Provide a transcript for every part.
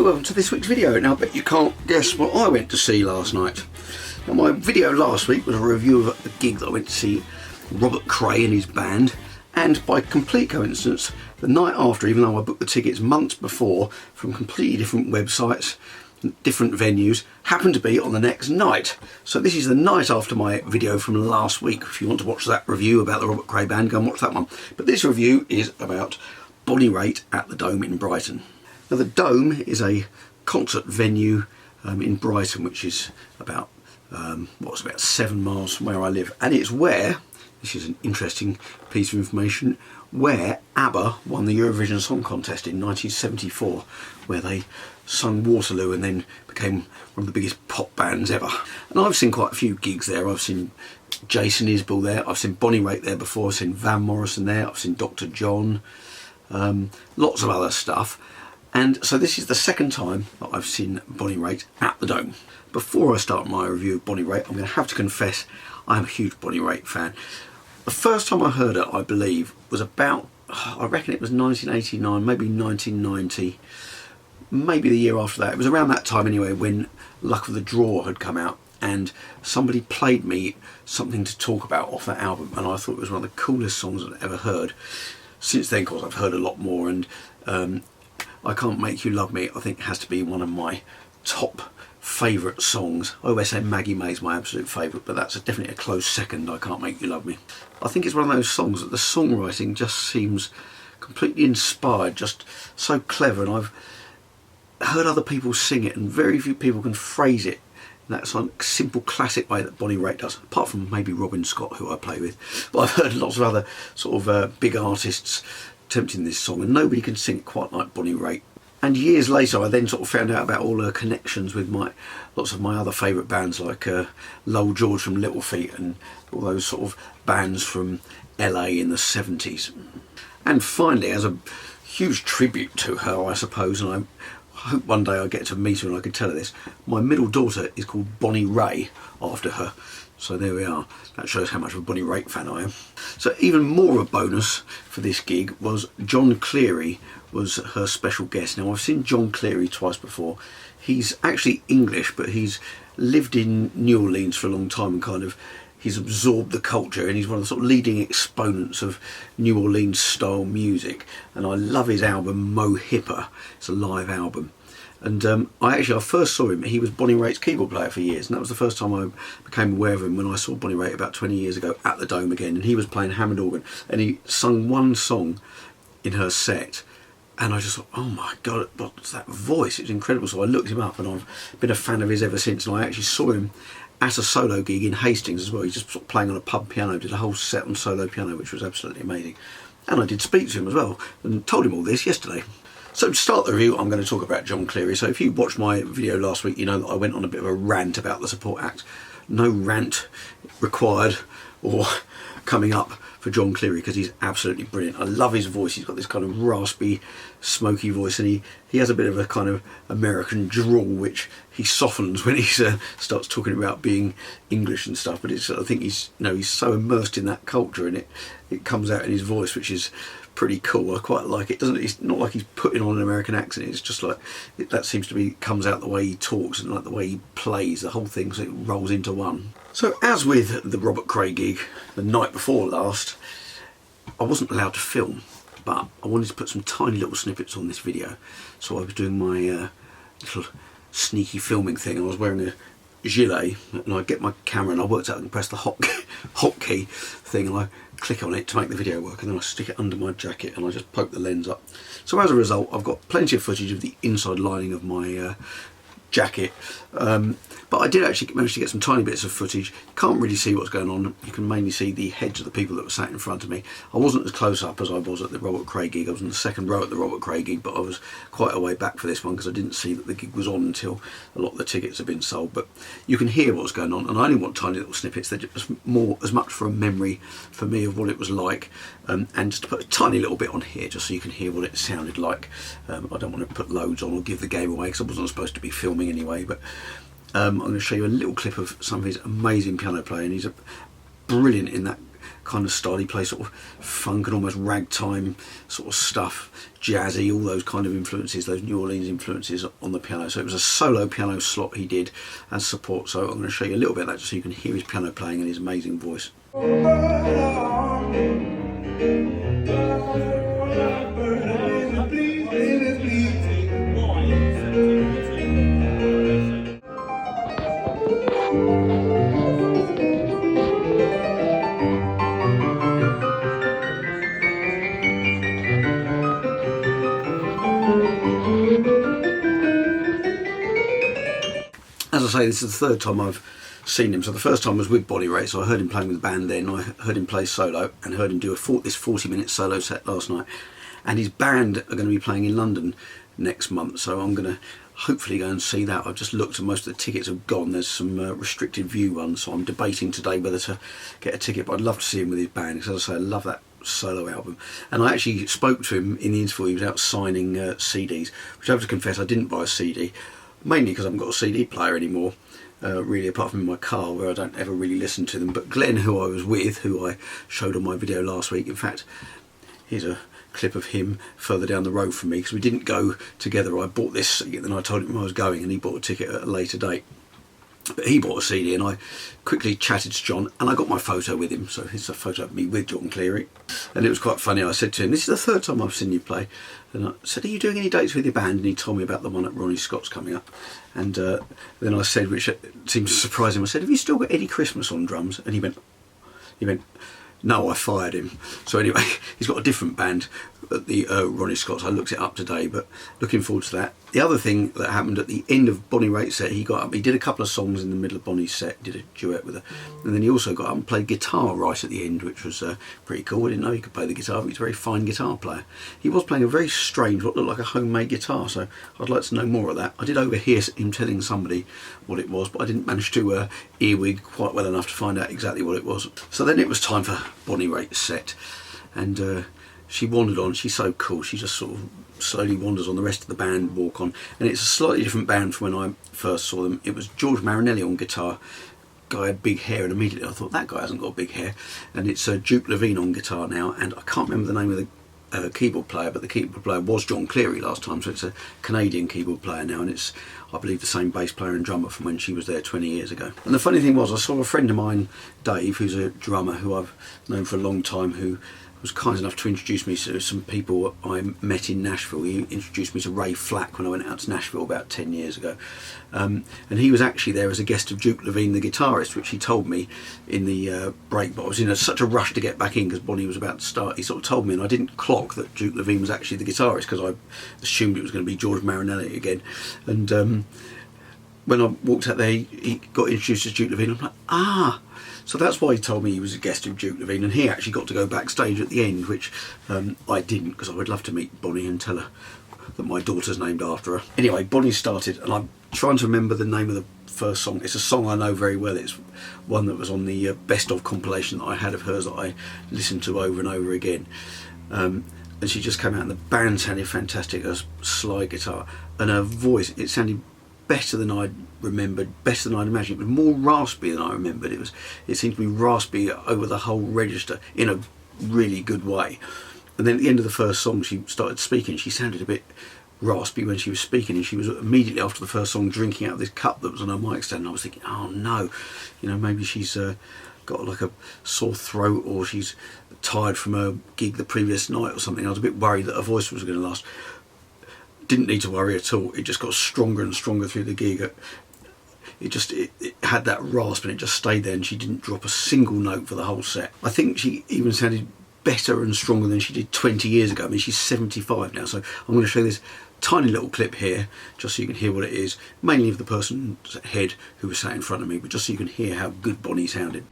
Hello, welcome to this week's video. Now I bet you can't guess what I went to see last night. Now my video last week was a review of a gig that I went to see Robert Cray and his band, and by complete coincidence the night after, even though I booked the tickets months before from completely different websites, different venues, happened to be on the next night. So this is the night after my video from last week. If you want to watch that review about the Robert Cray band, go and watch that one. But this review is about Bonnie Raitt at the Dome in Brighton. Now the Dome is a concert venue in Brighton, which is about about 7 miles from where I live, and it's where, this is an interesting piece of information, where ABBA won the Eurovision Song Contest in 1974, where they sung Waterloo and then became one of the biggest pop bands ever. And I've seen quite a few gigs there. I've seen Jason Isbell there, I've seen Bonnie Raitt there before, I've seen Van Morrison there, I've seen Dr. John, lots of other stuff. And so this is the second time that I've seen Bonnie Raitt at the Dome. Before I start my review of Bonnie Raitt, I'm going to have to confess I'm a huge Bonnie Raitt fan. The first time I heard her, I believe, was about, I reckon it was 1989, maybe 1990, maybe the year after that. It was around that time anyway, when Luck of the Draw had come out, and somebody played me Something to Talk About off that album, and I thought it was one of the coolest songs I'd ever heard. Since then, of course, I've heard a lot more, and I Can't Make You Love Me, I think, has to be one of my top favourite songs. I always say Maggie May's my absolute favourite, but that's definitely a close second, I Can't Make You Love Me. I think it's one of those songs that the songwriting just seems completely inspired, just so clever, and I've heard other people sing it, and very few people can phrase it in that sort of simple classic way that Bonnie Raitt does, apart from maybe Robin Scott, who I play with. But I've heard lots of other sort of big artists attempting this song, and nobody can sing it quite like Bonnie Raitt. And years later I then sort of found out about all her connections with lots of my other favourite bands, like Lowell George from Little Feat and all those sort of bands from LA in the 70s. And finally, as a huge tribute to her, I suppose, and I hope one day I get to meet her and I can tell her this, my middle daughter is called Bonnie Ray after her. So there we are. That shows how much of a Bonnie Raitt fan I am. So even more of a bonus for this gig was John Cleary was her special guest. Now I've seen John Cleary twice before. He's actually English, but he's lived in New Orleans for a long time, and he's absorbed the culture, and he's one of the sort of leading exponents of New Orleans style music. And I love his album Mo Hipper. It's a live album. And I first saw him, he was Bonnie Raitt's keyboard player for years, and that was the first time I became aware of him, when I saw Bonnie Raitt about 20 years ago at the Dome again, and he was playing Hammond organ, and he sung one song in her set, and I just thought, oh my God, what's that voice? It was incredible. So I looked him up, and I've been a fan of his ever since, and I actually saw him at a solo gig in Hastings as well. He's just sort of playing on a pub piano, did a whole set on solo piano, which was absolutely amazing. And I did speak to him as well, and told him all this yesterday. So to start the review, I'm going to talk about Jon Cleary. So if you watched my video last week, you know that I went on a bit of a rant about the support act. No rant required or coming up for Jon Cleary, because he's absolutely brilliant. I love his voice. He's got this kind of raspy, smoky voice, and he has a bit of a kind of American drawl, which he softens when he starts talking about being English and stuff. But I think he's so immersed in that culture, and it comes out in his voice, which is pretty cool. I quite like it. It's not like he's putting on an American accent. It's just like that seems to be comes out the way he talks and like the way he plays. The whole thing sort of rolls into one. So as with the Robert Cray gig the night before last, I wasn't allowed to film, but I wanted to put some tiny little snippets on this video. So I was doing my little sneaky filming thing. I was wearing a gilet, and I get my camera and I worked out and press the hotkey thing, and I click on it to make the video work, and then I stick it under my jacket and I just poke the lens up. So as a result, I've got plenty of footage of the inside lining of my jacket, but I did actually manage to get some tiny bits of footage. Can't really see what's going on. You can mainly see the heads of the people that were sat in front of me. I wasn't as close up as I was at the Robert Cray gig. I was in the second row at the Robert Cray gig, but I was quite a way back for this one because I didn't see that the gig was on until a lot of the tickets had been sold. But you can hear what's going on, and I only want tiny little snippets. They're just as much for a memory for me of what it was like, and just to put a tiny little bit on here just so you can hear what it sounded like. I don't want to put loads on or give the game away because I wasn't supposed to be filming anyway, but I'm going to show you a little clip of some of his amazing piano playing. He's brilliant in that kind of style. He plays sort of funk and almost ragtime sort of stuff, jazzy, all those kind of influences, those New Orleans influences on the piano. So it was a solo piano slot he did as support. So I'm going to show you a little bit of that just so you can hear his piano playing and his amazing voice. As I say, this is the third time I've seen him. So the first time was with Bonnie Raitt, so I heard him playing with the band then. I heard him play solo and heard him do this 40-minute solo set last night. And his band are going to be playing in London next month, so I'm going to hopefully go and see that. I've just looked and most of the tickets have gone. There's some restricted view ones, so I'm debating today whether to get a ticket, but I'd love to see him with his band because, as I say, I love that solo album. And I actually spoke to him in the interview. He was out signing CDs, which I have to confess I didn't buy a CD, mainly because I haven't got a CD player anymore, really, apart from in my car where I don't ever really listen to them. But Glenn, who I was with, who I showed on my video last week, in fact, here's a clip of him further down the road from me, because we didn't go together. I bought this, then I told him I was going and he bought a ticket at a later date. But he bought a CD and I quickly chatted to John and I got my photo with him. So here's a photo of me with Jon Cleary. And it was quite funny. I said to him, this is the third time I've seen you play. And I said, are you doing any dates with your band? And he told me about the one at Ronnie Scott's coming up. And then I said, which seemed to surprise him, I said, have you still got Eddie Christmas on drums? And he went, no, I fired him. So anyway, he's got a different band at the Ronnie Scott's. I looked it up today, but looking forward to that. The other thing that happened at the end of Bonnie Raitt's set, he got up, he did a couple of songs in the middle of Bonnie's set, did a duet with her, and then he also got up and played guitar right at the end, which was pretty cool. I didn't know he could play the guitar, but he's a very fine guitar player. He was playing a very strange, what looked like a homemade guitar, so I'd like to know more of that. I did overhear him telling somebody what it was, but I didn't manage to earwig quite well enough to find out exactly what it was. So then it was time for Bonnie Raitt's set, and she wandered on. She's so cool. She just sort of slowly wanders on. The rest of the band walk on, and it's a slightly different band from when I first saw them. It was George Marinelli on guitar. Guy had big hair, and immediately I thought, that guy hasn't got big hair. And it's Duke Levine on guitar now, and I can't remember the name of the keyboard player, but the keyboard player was Jon Cleary last time, so it's a Canadian keyboard player now, and it's, I believe, the same bass player and drummer from when she was there 20 years ago. And the funny thing was, I saw a friend of mine, Dave, who's a drummer who I've known for a long time, who was kind enough to introduce me to some people I met in Nashville. He introduced me to Ray Flack when I went out to Nashville about 10 years ago. And he was actually there as a guest of Duke Levine, the guitarist, which he told me in the break. But I was in such a rush to get back in because Bonnie was about to start. He sort of told me, and I didn't clock that Duke Levine was actually the guitarist because I assumed it was going to be George Marinelli again. And when I walked out there, he got introduced as Duke Levine. I'm like, ah! So that's why he told me he was a guest of Duke Levine, and he actually got to go backstage at the end, which I didn't, because I would love to meet Bonnie and tell her that my daughter's named after her. Anyway, Bonnie started, and I'm trying to remember the name of the first song. It's a song I know very well. It's one that was on the best of compilation that I had of hers that I listened to over and over again. And she just came out, and the band sounded fantastic. Her slide guitar and her voice, it sounded better than I'd remembered, better than I'd imagined. It was more raspy than I remembered. It seemed to be raspy over the whole register in a really good way. And then at the end of the first song, she started speaking. She sounded a bit raspy when she was speaking, and she was immediately after the first song drinking out of this cup that was on her mic stand. And I was thinking, oh no, maybe she's got like a sore throat, or she's tired from her gig the previous night or something. I was a bit worried that her voice was going to last. Didn't need to worry at all. It just got stronger and stronger through the gig. It had that rasp, and it just stayed there, and she didn't drop a single note for the whole set. I think she even sounded better and stronger than she did 20 years ago. I mean, she's 75 now, so I'm going to show you this tiny little clip here just so you can hear what it is, mainly of the person's head who was sat in front of me, but just so you can hear how good Bonnie sounded.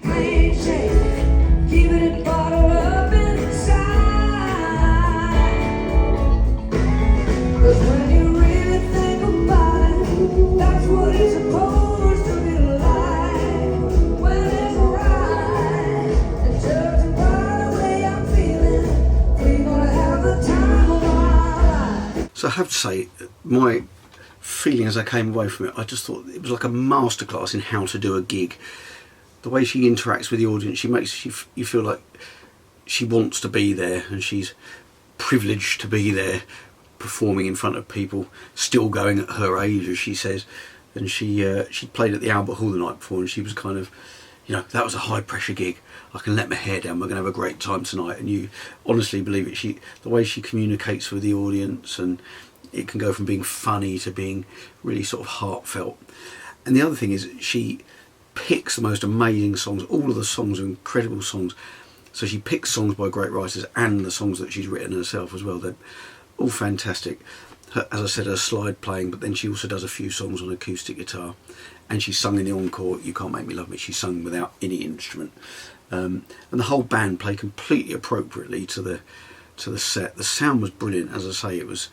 So I have to say, my feeling as I came away from it, I just thought it was like a masterclass in how to do a gig. the way she interacts with the audience, she makes you feel like she wants to be there, and she's privileged to be there performing in front of people still going at her age, as she says. And she played at the Albert Hall the night before, and she was kind of, you know, that was a high pressure gig. I can let my hair down, we're going to have a great time tonight. And you honestly believe it. The way she communicates with the audience, and it can go from being funny to being really sort of heartfelt. And the other thing is, she picks the most amazing songs. All of the songs are incredible songs. So she picks songs by great writers and the songs that she's written herself as well. They're all fantastic. As I said, her slide playing, but then she also does a few songs on acoustic guitar, and she sung in the encore You Can't Make Me Love Me. She sung without any instrument, and the whole band played completely appropriately to the set. The sound was brilliant. As I say, it was,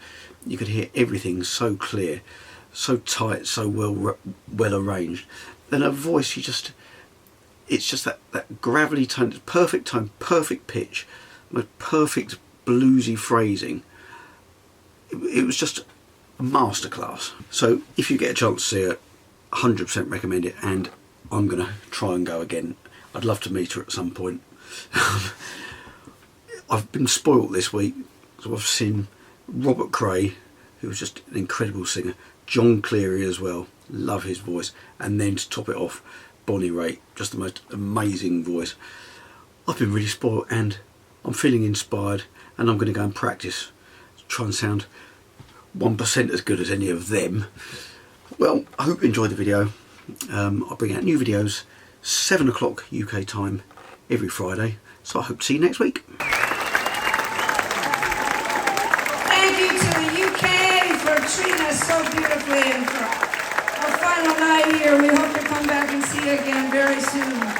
you could hear everything so clear, so tight, so well arranged. And her voice, it's just that gravelly tone, perfect pitch, perfect bluesy phrasing. It was just a masterclass. So if you get a chance to see her, 100% recommend it, and I'm going to try and go again. I'd love to meet her at some point. I've been spoilt this week, so I've seen Robert Cray, who was just an incredible singer, Jon Cleary as well, love his voice, and then to top it off, Bonnie Raitt, just the most amazing voice. I've been really spoilt, and I'm feeling inspired, and I'm going to go and practice, try and sound 1% as good as any of them. Well, I hope you enjoyed the video. I'll bring out new videos 7 o'clock UK time every Friday, so I hope to see you next week. Thank you to the UK for treating us so beautifully, and for our final night here. We hope to come back and see you again very soon.